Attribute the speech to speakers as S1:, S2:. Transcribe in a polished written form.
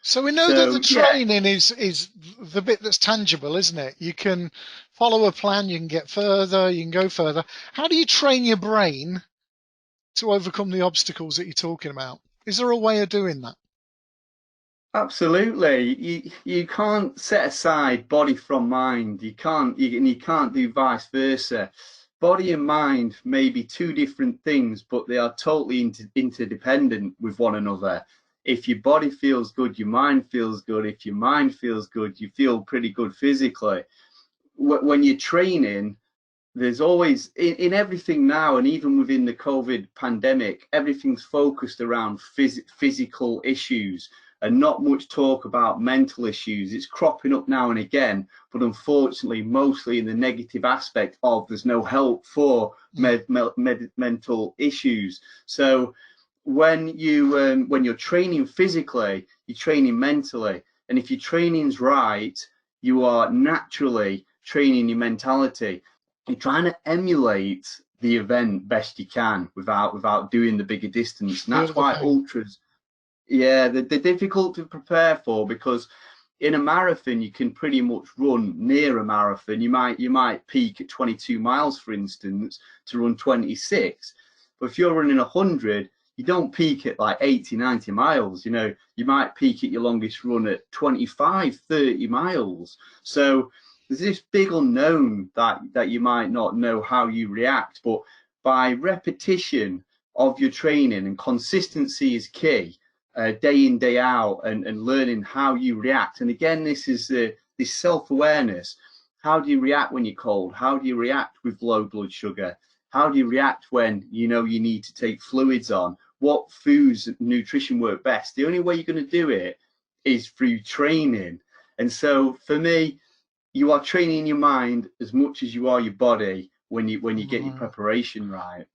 S1: So we know that the
S2: So yeah,
S1: training is the bit that's tangible, isn't it? You can follow a plan, you can get further, you can go further. How do you train your brain to overcome the obstacles that you're talking about? Is there a way of doing that?
S2: absolutely. You can't set aside body from mind. You can't do vice versa. Body and mind may be two different things, but they are totally interdependent with one another. If your body feels good, your mind feels good. If your mind feels good, you feel pretty good physically. When you're training, there's always in everything now, and even within the COVID pandemic, everything's focused around physical issues and not much talk about mental issues. It's cropping up now and again, but unfortunately, mostly in the negative aspect of there's no help for
S1: Mm.
S2: mental issues. So when you're training physically, you're training mentally, and if your training's right, you are naturally training your mentality. You're trying to emulate the event best you can without doing the bigger distance, and
S1: Feel
S2: that's
S1: the
S2: why
S1: pain.
S2: ultras, yeah, they're difficult to prepare for, because in a marathon you can pretty much run near a marathon. You might peak at 22 miles, for instance, to run 26, but if you're running 100, you don't peak at like 80, 90 miles. You might peak at your longest run at 25, 30 miles. So there's this big unknown that you might not know how you react, but by repetition of your training, and consistency is key, day in, day out, and learning how you react. And again, this is this self-awareness. How do you react when you're cold? How do you react with low blood sugar? How do you react when you know you need to take fluids on? What foods and nutrition work best? The only way you're going to do it is through training. And so for me, you are training your mind as much as you are your body when you get your
S1: Mm.
S2: preparation right.